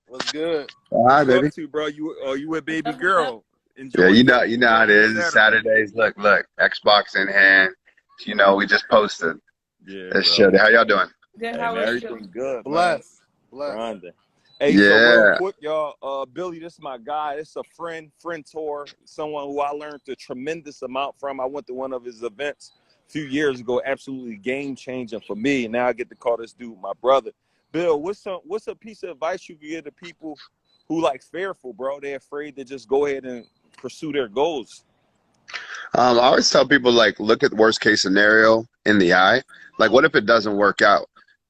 What's good? All What right, you up baby. to, bro? You with baby girl? Yeah, Enjoying your you know how it is. It's Saturday? Saturdays. Look, Xbox in hand. We just posted. Yeah, That's bro. shit. How y'all doing? Good. Hey How man, are you? everything good, man. Bless. Bless. Grinding. Hey, so real Yeah. quick, y'all. Billy, this is my guy. This is a friend tour, someone who I learned a tremendous amount from. I went to one of his events a few years ago. Absolutely game changing for me. And now I get to call this dude my brother. Bill, what's a piece of advice you could give to people who like fearful, bro? They're afraid to just go ahead and pursue their goals. I always tell people, like, look at the worst case scenario in the eye. Like, what if it doesn't work out?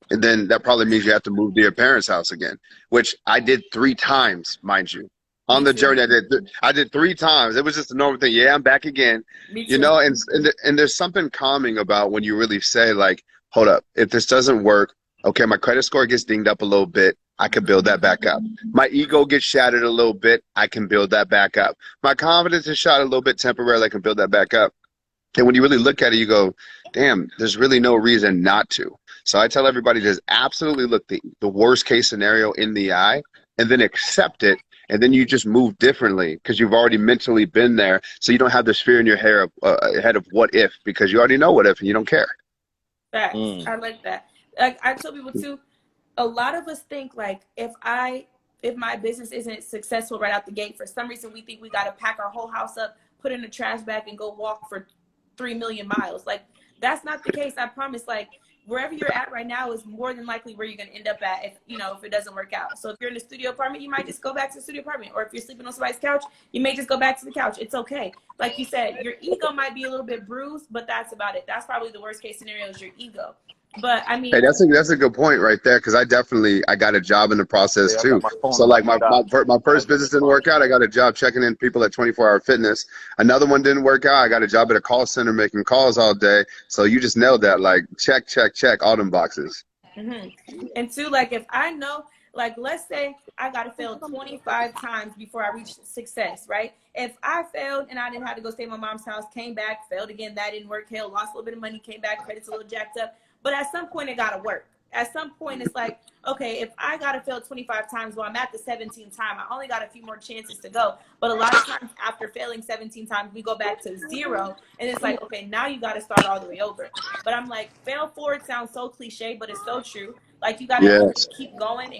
And then that probably means you have to move to your parents' house again, which I did 3 times, mind you. On Me the too. journey, I did 3 times. It was just a normal thing. Yeah, I'm back again. Me too. And there's something calming about when you really say, like, hold up, if this doesn't work, okay, my credit score gets dinged up a little bit. I can build that back up. My ego gets shattered a little bit. I can build that back up. My confidence is shot a little bit temporarily. I can build that back up. And when you really look at it, you go, damn, there's really no reason not to. So I tell everybody, just absolutely look the worst case scenario in the eye and then accept it. And then you just move differently because you've already mentally been there. So you don't have this fear in your head of what if, because you already know what if and you don't care. Facts. I like that. Like I tell people too, a lot of us think like if my business isn't successful right out the gate, for some reason we think we got to pack our whole house up, put it in a trash bag, and go walk for 3 million miles. Like that's not the case. I promise. Like wherever you're at right now is more than likely where you're going to end up at if it doesn't work out. So if you're in a studio apartment, you might just go back to the studio apartment. Or if you're sleeping on somebody's couch, you may just go back to the couch. It's okay. Like you said, your ego might be a little bit bruised, but that's about it. That's probably the worst case scenario is your ego. But I mean, Hey, that's a good point right there, because I got a job in the process Yeah, I too. got my phone So on like my side. my first business didn't work out. I got a job checking in people at 24-hour fitness. Another one didn't work out. I got a job at a call center making calls all day. So you just nailed that. Like check, all them boxes. And two, like if I know, like let's say I got to fail 25 times before I reach success, right? If I failed and I didn't have to go stay at my mom's house, came back, failed again, that didn't work, hell, lost a little bit of money, came back, credit's a little jacked up. But at some point it got to work. At some point it's like, okay, if I got to fail 25 times, well, I'm at the 17th time. I only got a few more chances to go. But a lot of times after failing 17 times, we go back to 0. And it's like, okay, now you got to start all the way over. But I'm like, fail forward sounds so cliche, but it's so true. Like you got to Yes. keep going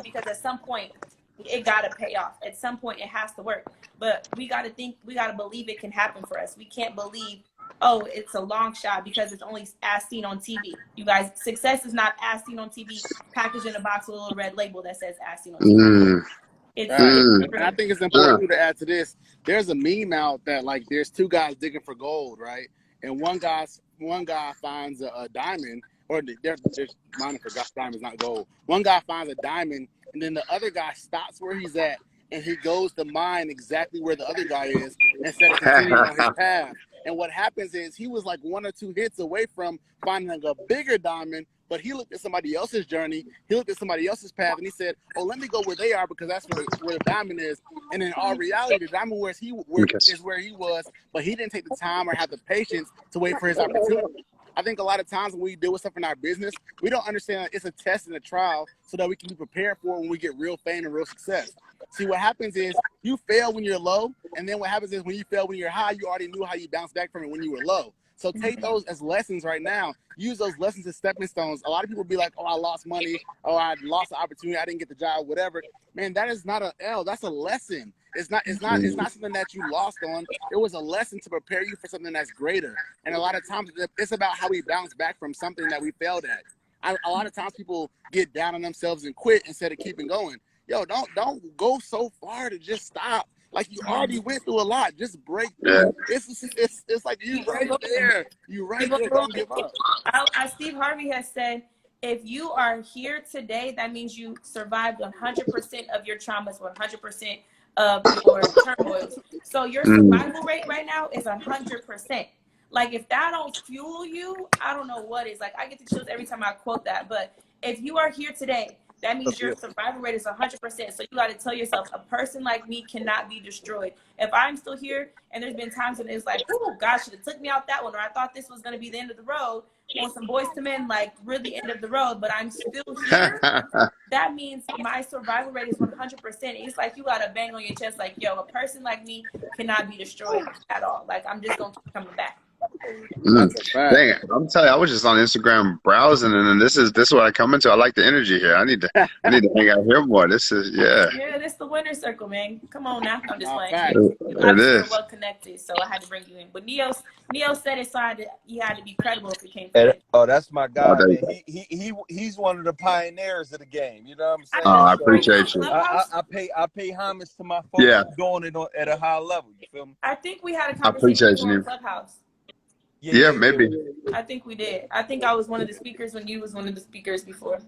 because at some point it got to pay off. At some point it has to work. But we got to believe it can happen for us. We can't believe, oh, it's a long shot because it's only as seen on TV. You guys, success is not as seen on TV, packaged in a box with a little red label that says as seen on TV. And I think it's important to add to this. There's a meme out that like there's 2 guys digging for gold, right? And one guy finds a diamond, or there's mine forgot diamond's not gold. One guy finds a diamond, and then the other guy stops where he's at, and he goes to mine exactly where the other guy is instead of continuing on his path. And what happens is he was like 1 or 2 hits away from finding like a bigger diamond, but he looked at somebody else's journey. He looked at somebody else's path, and he said, "Oh, let me go where they are because that's where the diamond is." And in all reality, the diamond is where he was, but he didn't take the time or have the patience to wait for his opportunity. I think a lot of times when we deal with stuff in our business, we don't understand that it's a test and a trial so that we can be prepared for it when we get real fame and real success. See, what happens is you fail when you're low, and then what happens is when you fail when you're high, you already knew how you bounce back from it when you were low. So take those as lessons right now. Use those lessons as stepping stones. A lot of people be like, oh, I lost money. Oh, I lost the opportunity. I didn't get the job, whatever. Man, that is not an L. That's a lesson. It's not something that you lost on. It was a lesson to prepare you for something that's greater. And a lot of times it's about how we bounce back from something that we failed at. A lot of times people get down on themselves and quit instead of keeping going. Yo, don't go so far to just stop. Like you already went through a lot. Just break through. It's like you right there. You right there. Don't give up. Steve Harvey has said, if you are here today, that means you survived 100% of your traumas, 100% of your turmoils. So your survival rate right now is 100%. Like if that don't fuel you, I don't know what is. Like I get the chills every time I quote that. But if you are here today, that means your survival rate is 100%. So you got to tell yourself, a person like me cannot be destroyed. If I'm still here, and there's been times when it's like, oh, God should have took me out that one, or I thought this was going to be the end of the road, on some Boys to Men, like really end of the road, but I'm still here. That means my survival rate is 100%. It's like you got to bang on your chest, like, yo, a person like me cannot be destroyed at all. Like, I'm just going to keep coming back. Dang it. I'm telling you, I was just on Instagram browsing, and then this is what I come into. I like the energy here. I need to hang out here more. This is Yeah, this the winner circle, man. Come on now. I'm just playing. It is. Well connected, so I had to bring you in. But Neo said it, so you had to be credible if it came from him. Oh, that's my guy, man. He's one of the pioneers of the game. You know what I'm saying? Oh, I appreciate you. I pay homage to my folks doing it at a high level. You feel me? I think we had a conversation on Clubhouse. Yeah, maybe. I think we did. I think I was one of the speakers when you was one of the speakers before.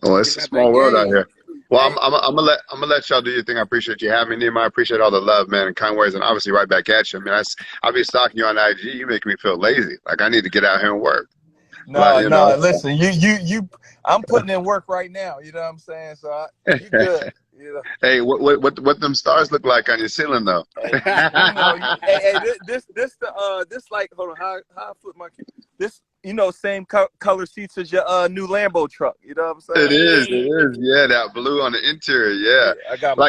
Oh, it's a small world out here. Well, I'm gonna let y'all do your thing. I appreciate you having me, Nehemiah. I appreciate all the love, man, and kind words, and obviously right back at you. I mean, I'll be stalking you on IG. You make me feel lazy. Like I need to get out here and work. No, listen, I'm putting in work right now. You know what I'm saying? So you good. You know. Hey, what them stars look like on your ceiling though? This like, hold on, how I flip my this, same color seats as your new Lambo truck. You know what I'm saying? It is. Yeah, that blue on the interior. Yeah.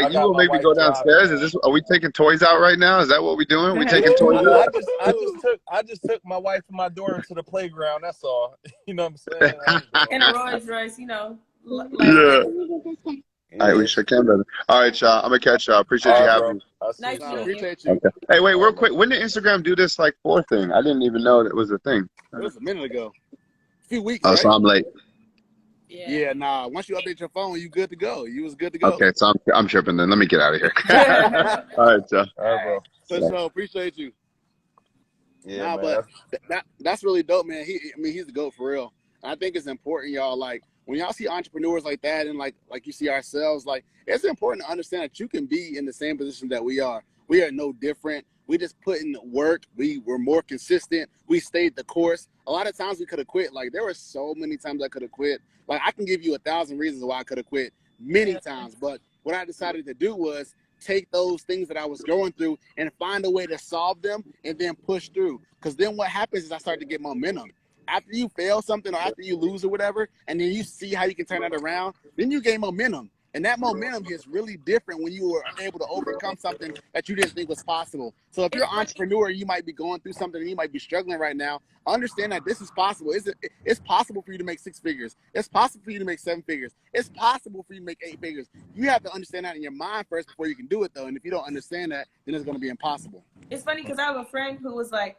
You will make me go downstairs. Are we taking toys out right now? Is that what we doing? We taking toys out? I just took my wife and my daughter to the playground. That's all. You know what I'm saying? And a Rolls Royce, Yeah. All right, we should can, brother. All right, y'all. I'm gonna catch y'all. Appreciate you having me. Nice to meet you. Appreciate you. Okay. Hey, wait, real quick. When did Instagram do this like 4 thing? I didn't even know that was a thing. It was a minute ago. A few weeks. Oh, right? so I'm late. Yeah, nah. Once you update your phone, you good to go. You was good to go. Okay, so I'm tripping then. Let me get out of here. All right, y'all. All right, bro. So appreciate you. Yeah, but that's really dope, man. He's the GOAT for real. And I think it's important, y'all. Like when y'all see entrepreneurs like that, and like you see ourselves, like it's important to understand that you can be in the same position that we are. We are no different. We just put in the work. We were more consistent. We stayed the course. A lot of times we could have quit. Like there were so many times I could have quit. Like I can give you 1,000 reasons why I could have quit many times. But what I decided to do was take those things that I was going through and find a way to solve them and then push through. Because then what happens is I start to get momentum. After you fail something or after you lose or whatever, and then you see how you can turn that around, then you gain momentum. And that momentum is really different when you are able to overcome something that you didn't think was possible. So if you're an entrepreneur, you might be going through something and you might be struggling right now. Understand that this is possible. It's possible for you to make 6 figures. It's possible for you to make 7 figures. It's possible for you to make 8 figures. You have to understand that in your mind first before you can do it, though. And if you don't understand that, then it's going to be impossible. It's funny because I have a friend who was like,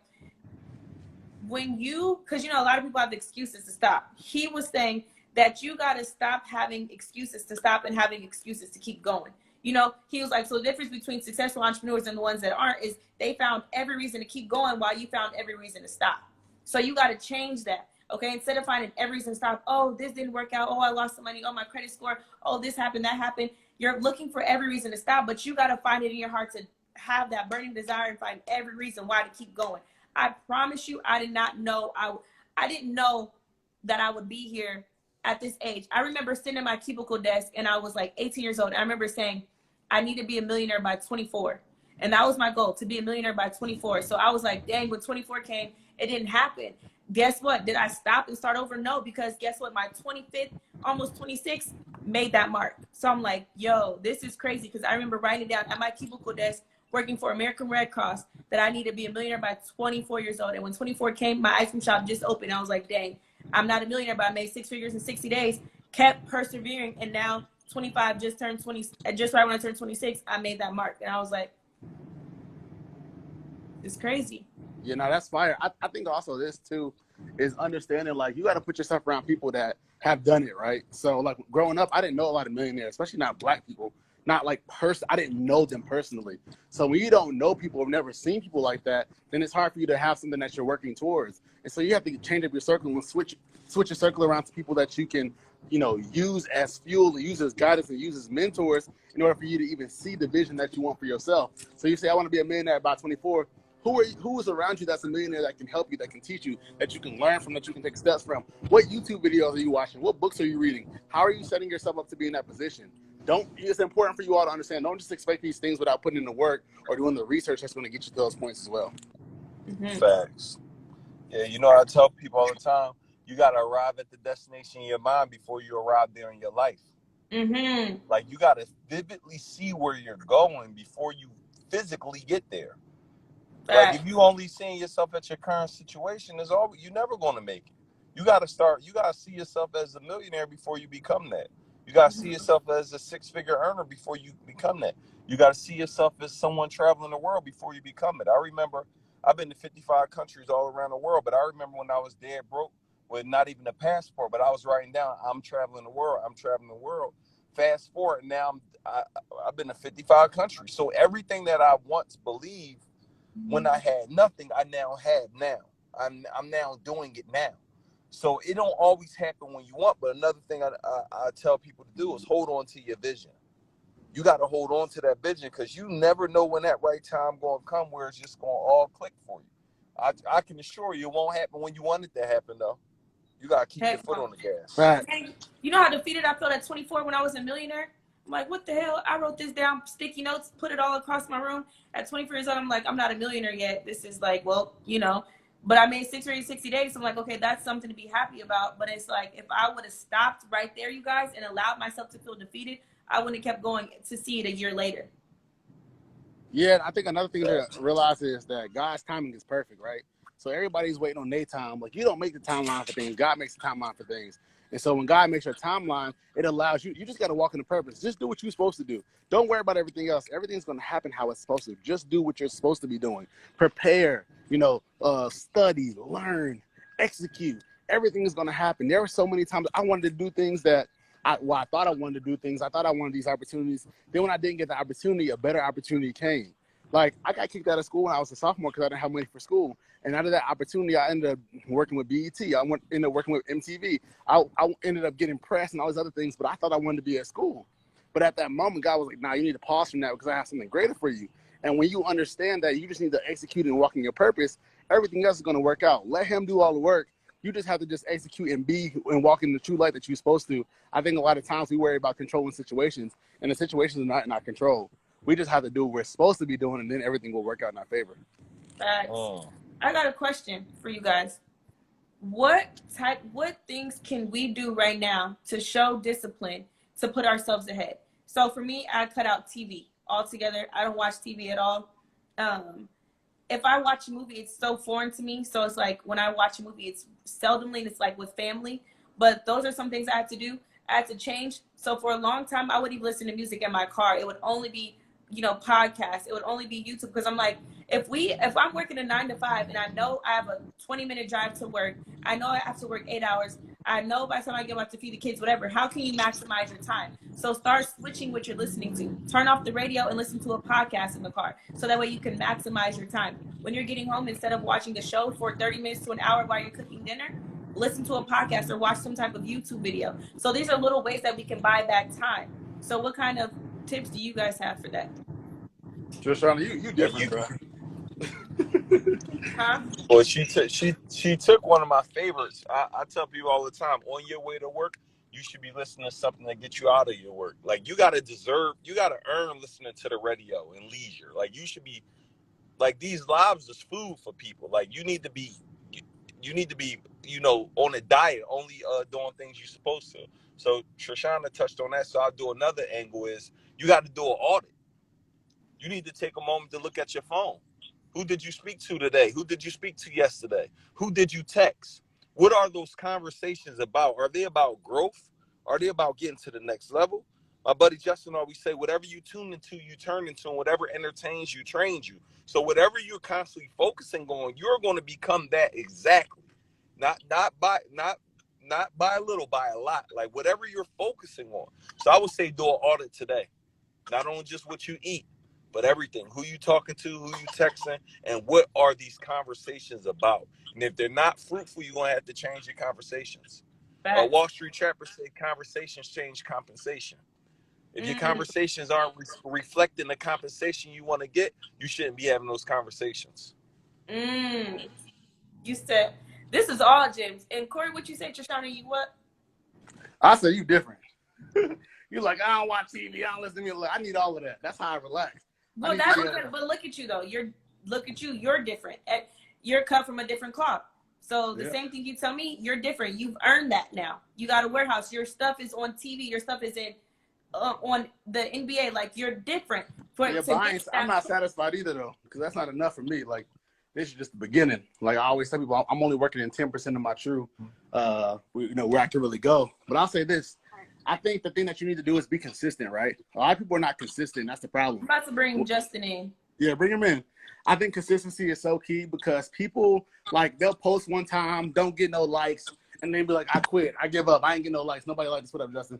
because a lot of people have excuses to stop. He was saying that you got to stop having excuses to stop and having excuses to keep going. He was like, so the difference between successful entrepreneurs and the ones that aren't is they found every reason to keep going while you found every reason to stop. So you got to change that. Okay. Instead of finding every reason to stop, oh, this didn't work out. Oh, I lost some money. Oh, my credit score. Oh, this happened, that happened. You're looking for every reason to stop, but you got to find it in your heart to have that burning desire and find every reason why to keep going. I promise you, I did not know. I didn't know that I would be here at this age. I remember sitting at my cubicle desk and I was like 18 years old. I remember saying, I need to be a millionaire by 24. And that was my goal, to be a millionaire by 24. So I was like, dang, when 24 came, it didn't happen. Guess what? Did I stop and start over? No, because guess what? My 25th, almost 26, made that mark. So I'm like, yo, this is crazy. Because I remember writing down at my cubicle desk, working for American Red Cross, that I need to be a millionaire by 24 years old. And when 24 came, my ice cream shop just opened. I was like, dang, I'm not a millionaire, but I made 6 figures in 60 days, kept persevering. And now 25 just turned 20, just right when I turned 26, I made that mark. And I was like, it's crazy. That's fire. I think also this too is understanding, like, you got to put yourself around people that have done it, right? So like growing up, I didn't know a lot of millionaires, especially not Black people. Not like I didn't know them personally. So when you don't know people or never seen people like that, then it's hard for you to have something that you're working towards. And so you have to change up your circle and switch your circle around to people that you can, use as fuel, use as guidance, and use as mentors in order for you to even see the vision that you want for yourself. So you say, I want to be a millionaire by 24. Who is around you that's a millionaire that can help you, that can teach you, that you can learn from, that you can take steps from? What YouTube videos are you watching? What books are you reading? How are you setting yourself up to be in that position? It's important for you all to understand, don't just expect these things without putting in the work or doing the research that's going to get you to those points as well. Facts. Yeah, you know, I tell people all the time, you got to arrive at the destination in your mind before you arrive there in your life. Like, you got to vividly see where you're going before you physically get there. Like, if you only seeing yourself at your current situation, you're never going to make it. You got to see yourself as a millionaire before you become that. You got to see yourself as a six-figure earner before you become that. You got to see yourself as someone traveling the world before you become it. I remember I've been to 55 countries all around the world, but I remember when I was dead broke with not even a passport, but I was writing down, I'm traveling the world. I'm traveling the world. Fast forward, now I've been to 55 countries. So everything that I once believed when I had nothing, I now have now. I'm now doing it now. So it don't always happen when you want, but another thing I tell people to do is hold on to your vision. You got to hold on to that vision because you never know when that right time going to come where it's just going to all click for you. I can assure you it won't happen when you want it to happen, though. You got to keep your foot on the gas. Right. You know how defeated I felt at 24 when I was a millionaire? I'm like, what the hell? I wrote this down, sticky notes, put it all across my room. At 24 years old, I'm like, I'm not a millionaire yet. This is like, well, you know. But I made 60 days. So I'm like, okay, that's something to be happy about. But it's like, if I would have stopped right there, you guys, and allowed myself to feel defeated, I wouldn't have kept going to see it a year later. Yeah, I think another thing to realize is that God's timing is perfect, right? So everybody's waiting on their time. Like, you don't make the timeline for things. God makes the timeline for things. And so when God makes your timeline, it allows you just got to walk in the purpose. Just do what you're supposed to do. Don't worry about everything else. Everything's going to happen how it's supposed to. Just do what you're supposed to be doing. Prepare, study, learn, execute. Everything is going to happen. There were so many times I wanted to do things that I thought I wanted to do things. I thought I wanted these opportunities. Then when I didn't get the opportunity, a better opportunity came. Like, I got kicked out of school when I was a sophomore because I didn't have money for school. And out of that opportunity, I ended up working with BET. Ended up working with MTV. I ended up getting press and all these other things, but I thought I wanted to be at school. But at that moment, God was like, nah, you need to pause from that because I have something greater for you. And when you understand that you just need to execute and walk in your purpose, everything else is going to work out. Let him do all the work. You just have to just execute and walk in the true light that you're supposed to. I think a lot of times we worry about controlling situations, and the situations are not in our control. We just have to do what we're supposed to be doing, and then everything will work out in our favor. Facts. I got a question for you guys. What things can we do right now to show discipline to put ourselves ahead? So for me, I cut out TV altogether. I don't watch TV at all. If I watch a movie, it's so foreign to me. So it's like when I watch a movie, it's seldomly, and it's like with family. But those are some things I had to do. I had to change. So for a long time, I wouldn't even listen to music in my car. It would only be, podcasts. It would only be YouTube because I'm like, if I'm working a 9 to 5 and I know I have a 20-minute drive to work, I know I have to work 8 hours. I know by the time I get out to feed the kids, whatever, how can you maximize your time? So start switching what you're listening to. Turn off the radio and listen to a podcast in the car. So that way you can maximize your time. When you're getting home, instead of watching the show for 30 minutes to an hour while you're cooking dinner, listen to a podcast or watch some type of YouTube video. So these are little ways that we can buy back time. So what kind of tips do you guys have for that? Shoshana, you different, bro. Huh? Well, she took one of my favorites. I tell people all the time, on your way to work, you should be listening to something that gets you out of your work. Like, you got to earn listening to the radio and leisure. Like, you should be, like, these lives is food for people. Like, you need to be, on a diet, only doing things you're supposed to. So Shoshana touched on that. So I'll do another angle is you got to do an audit. You need to take a moment to look at your phone. Who did you speak to today? Who did you speak to yesterday? Who did you text? What are those conversations about? Are they about growth? Are they about getting to the next level? My buddy Justin always say, whatever you tune into, you turn into, and whatever entertains you, trains you. So whatever you're constantly focusing on, you're going to become that exactly. Not by a little, by a lot. Like, whatever you're focusing on. So I would say do an audit today. Not only just what you eat, but everything. Who you talking to, who you texting, and what are these conversations about? And if they're not fruitful, you're going to have to change your conversations. Wall Street Chapter say conversations change compensation. If your conversations aren't reflecting the compensation you want to get, you shouldn't be having those conversations. You said this is all gyms. And Corey, what you say, Trishana? You what? I said you different. You're like, I don't watch TV. I don't listen to music. I need all of that. That's how I relax. Well, but look at you though. You're different. You're cut from a different cloth. So the same thing you tell me, you're different. You've earned that now. You got a warehouse. Your stuff is on TV. Your stuff is in on the NBA. Like, you're different. But I'm not satisfied either though, because that's not enough for me. Like, this is just the beginning. Like I always tell people, I'm only working in 10% of my true, where I can really go. But I'll say this. I think the thing that you need to do is be consistent, right? A lot of people are not consistent. That's the problem. I'm about to bring Justin in. Yeah, bring him in. I think consistency is so key because people, like, they'll post one time, don't get no likes, and then be like, I quit. I give up. I ain't get no likes. Nobody likes this. What up, Justin?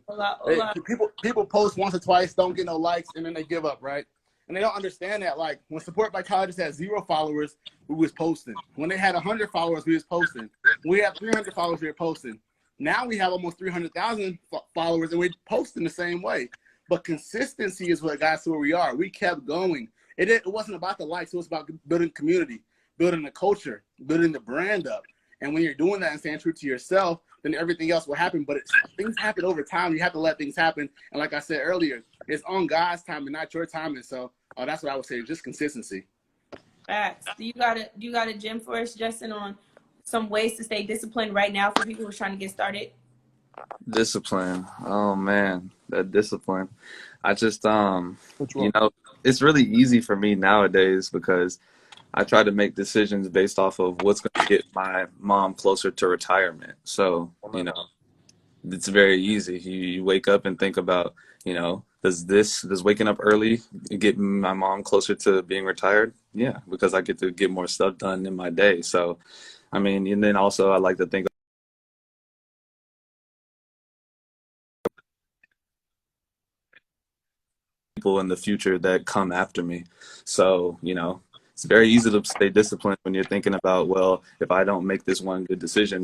People post once or twice, don't get no likes, and then they give up, right? And they don't understand that. Like, when Support by Colleges had 0 followers, we was posting. When they had 100 followers, we was posting. When we had 300 followers, we were posting. Now we have almost 300,000 followers, and we're posting the same way. But consistency is what got us to where we are. We kept going. It wasn't about the likes. It was about building community, building the culture, building the brand up. And when you're doing that and staying true to yourself, then everything else will happen. But things happen over time. You have to let things happen. And like I said earlier, it's on God's time and not your time. And so that's what I would say, just consistency. Facts. Do you got a gym for us, Justin, on some ways to stay disciplined right now for people who are trying to get started? Discipline. Oh man, that discipline. I just it's really easy for me nowadays because I try to make decisions based off of what's going to get my mom closer to retirement. So, it's very easy. You wake up and think about, does waking up early get my mom closer to being retired? Yeah, because I get to get more stuff done in my day. So, and then also I like to think people in the future that come after me. So, it's very easy to stay disciplined when you're thinking about, well, if I don't make this one good decision,